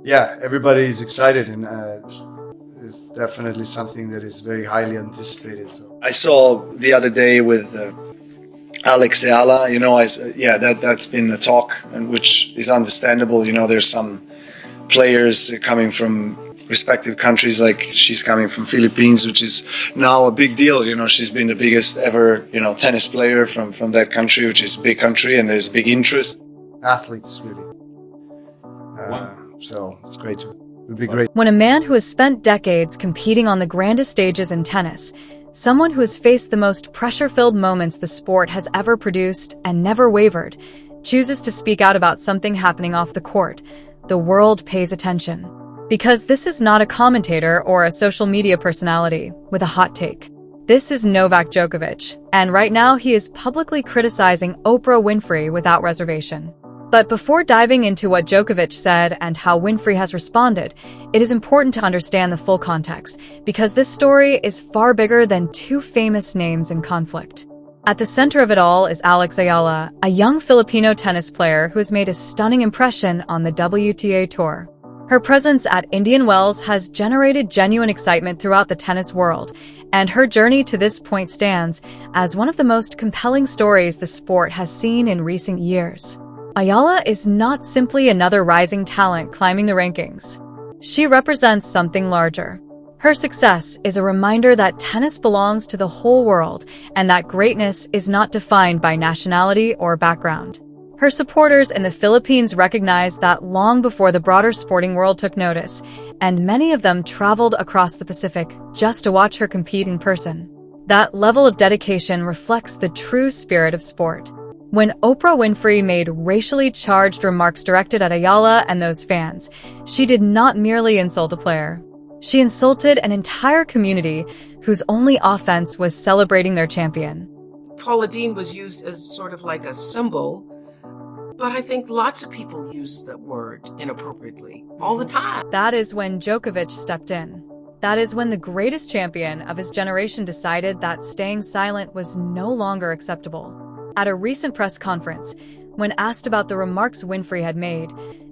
Yeah, everybody is excited, and it's definitely something that is very highly anticipated. So I saw the other day with Alex Ayala. Yeah, that's been a talk, and which is understandable. There's some players coming from respective countries, like she's coming from Philippines, which is now a big deal. She's been the biggest ever tennis player from that country, which is a big country, and there's big interest. Athletes, really. So it's great. It would be great. When a man who has spent decades competing on the grandest stages in tennis, someone who has faced the most pressure-filled moments the sport has ever produced and never wavered, chooses to speak out about something happening off the court, the world pays attention. Because this is not a commentator or a social media personality with a hot take. This is Novak Djokovic, and right now he is publicly criticizing Oprah Winfrey without reservation. But before diving into what Djokovic said and how Winfrey has responded, it is important to understand the full context, because this story is far bigger than two famous names in conflict. At the center of it all is Alex Ayala, a young Filipino tennis player who has made a stunning impression on the WTA Tour. Her presence at Indian Wells has generated genuine excitement throughout the tennis world, and her journey to this point stands as one of the most compelling stories the sport has seen in recent years. Ayala is not simply another rising talent climbing the rankings. She represents something larger. Her success is a reminder that tennis belongs to the whole world and that greatness is not defined by nationality or background. Her supporters in the Philippines recognized that long before the broader sporting world took notice, and many of them traveled across the Pacific just to watch her compete in person. That level of dedication reflects the true spirit of sport. When Oprah Winfrey made racially charged remarks directed at Ayala and those fans, she did not merely insult a player. She insulted an entire community whose only offense was celebrating their champion. Paula Deen was used as sort of like a symbol, but I think lots of people use that word inappropriately all the time. That is when Djokovic stepped in. That is when the greatest champion of his generation decided that staying silent was no longer acceptable. At a recent press conference, when asked about the remarks Winfrey had made,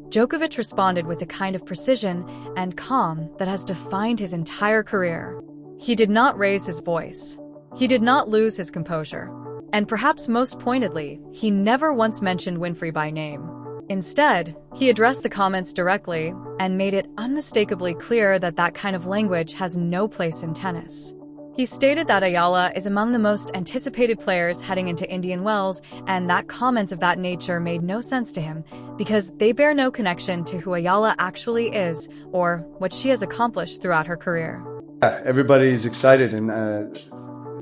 Djokovic responded with a kind of precision and calm that has defined his entire career. He did not raise his voice. He did not lose his composure. And perhaps most pointedly, he never once mentioned Winfrey by name. Instead, he addressed the comments directly and made it unmistakably clear that that kind of language has no place in tennis. He stated that Ayala is among the most anticipated players heading into Indian Wells, and that comments of that nature made no sense to him because they bear no connection to who Ayala actually is or what she has accomplished throughout her career. Yeah, everybody is excited, and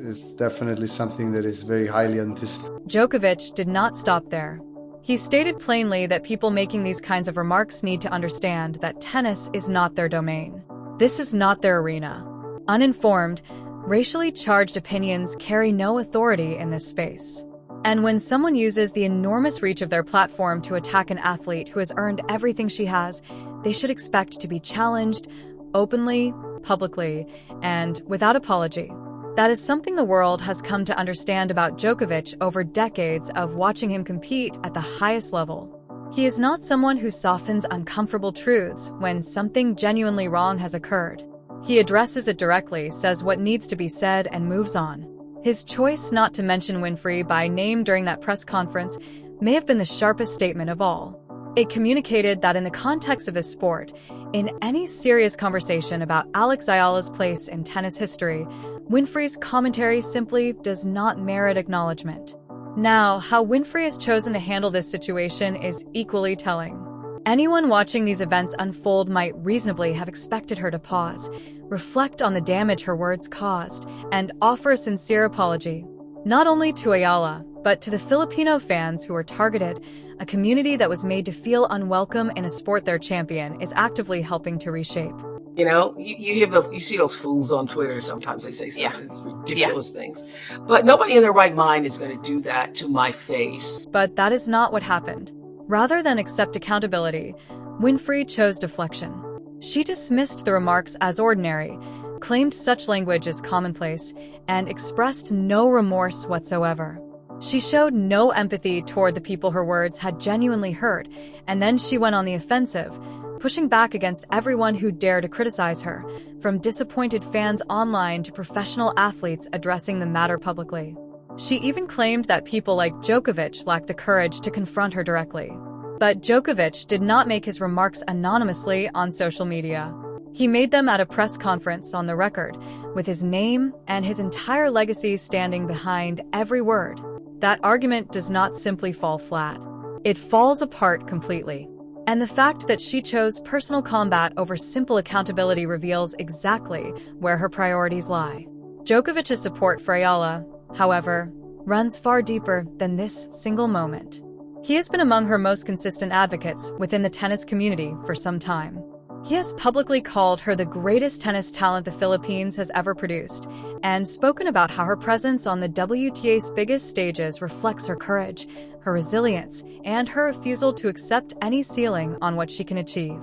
it's definitely something that is very highly anticipated. Djokovic did not stop there. He stated plainly that people making these kinds of remarks need to understand that tennis is not their domain. This is not their arena. Uninformed, racially charged opinions carry no authority in this space. And when someone uses the enormous reach of their platform to attack an athlete who has earned everything she has, they should expect to be challenged openly, publicly, and without apology. That is something the world has come to understand about Djokovic over decades of watching him compete at the highest level. He is not someone who softens uncomfortable truths when something genuinely wrong has occurred. He addresses it directly, says what needs to be said, and moves on. His choice not to mention Winfrey by name during that press conference may have been the sharpest statement of all. It communicated that in the context of this sport, in any serious conversation about Alex Ayala's place in tennis history, Winfrey's commentary simply does not merit acknowledgement. Now, how Winfrey has chosen to handle this situation is equally telling. Anyone watching these events unfold might reasonably have expected her to pause, reflect on the damage her words caused, and offer a sincere apology. Not only to Ayala, but to the Filipino fans who were targeted, a community that was made to feel unwelcome in a sport their champion is actively helping to reshape. You know, you hear those, you see those fools on Twitter. Sometimes they say some ridiculous things, but nobody in their right mind is going to do that to my face. But that is not what happened. Rather than accept accountability, Winfrey chose deflection. She dismissed the remarks as ordinary, claimed such language as commonplace, and expressed no remorse whatsoever. She showed no empathy toward the people her words had genuinely hurt, and then she went on the offensive, pushing back against everyone who dare to criticize her, from disappointed fans online to professional athletes addressing the matter publicly. She even claimed that people like Djokovic lacked the courage to confront her directly. But Djokovic did not make his remarks anonymously on social media. He made them at a press conference on the record, with his name and his entire legacy standing behind every word. That argument does not simply fall flat. It falls apart completely. And the fact that she chose personal combat over simple accountability reveals exactly where her priorities lie. Djokovic's support for Ayala, however, runs far deeper than this single moment. He has been among her most consistent advocates within the tennis community for some time. He has publicly called her the greatest tennis talent the Philippines has ever produced, and spoken about how her presence on the WTA's biggest stages reflects her courage, her resilience, and her refusal to accept any ceiling on what she can achieve.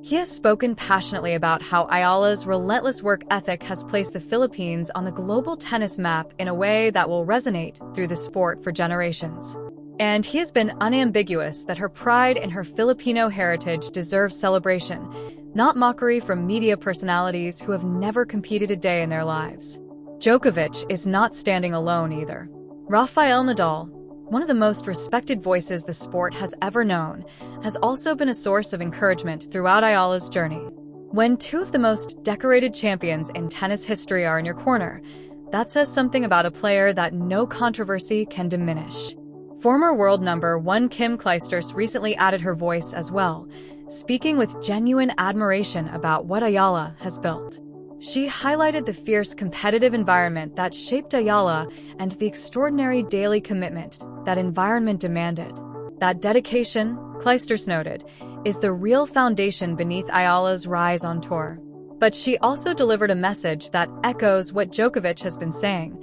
He has spoken passionately about how Ayala's relentless work ethic has placed the Philippines on the global tennis map in a way that will resonate through the sport for generations. And he has been unambiguous that her pride in her Filipino heritage deserves celebration, not mockery from media personalities who have never competed a day in their lives. Djokovic is not standing alone either. Rafael Nadal, one of the most respected voices the sport has ever known, has also been a source of encouragement throughout Ayala's journey. When two of the most decorated champions in tennis history are in your corner, that says something about a player that no controversy can diminish. Former world number 1 Kim Clijsters recently added her voice as well, speaking with genuine admiration about what Ayala has built. She highlighted the fierce competitive environment that shaped Ayala and the extraordinary daily commitment that environment demanded. That dedication, Clijsters noted, is the real foundation beneath Ayala's rise on tour. But she also delivered a message that echoes what Djokovic has been saying.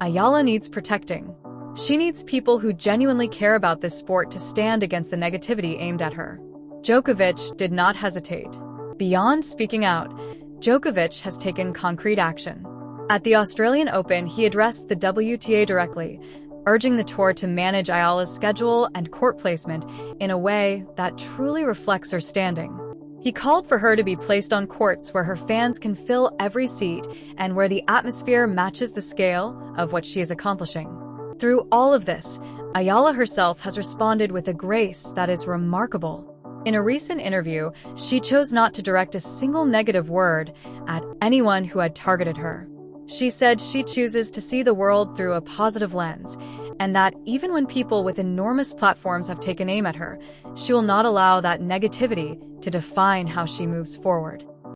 Ayala needs protecting. She needs people who genuinely care about this sport to stand against the negativity aimed at her. Djokovic did not hesitate. Beyond speaking out, Djokovic has taken concrete action. At the Australian Open, he addressed the WTA directly, urging the tour to manage Ayala's schedule and court placement in a way that truly reflects her standing. He called for her to be placed on courts where her fans can fill every seat and where the atmosphere matches the scale of what she is accomplishing. Through all of this, Ayala herself has responded with a grace that is remarkable. In a recent interview, she chose not to direct a single negative word at anyone who had targeted her. She said she chooses to see the world through a positive lens, and that even when people with enormous platforms have taken aim at her, she will not allow that negativity to define how she moves forward.